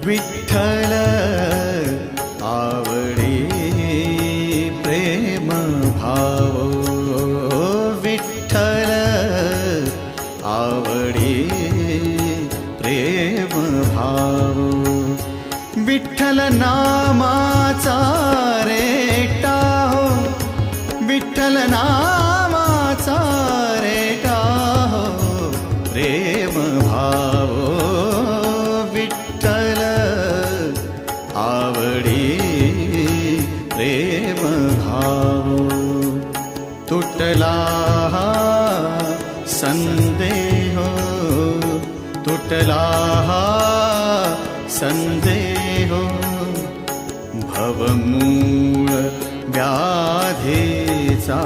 विठ्ठल आवडी प्रेम भाव, विठ्ठल आवडी प्रेम भाव, विठ्ठल नामाचा रेटा हो, विठ्ठल नामाचा रेटा हो प्रेम भाव, विठ्ठल आवडी प्रेम भाव. तुटला संदेह, तुटला संदेह, भवमूळ व्याधीचा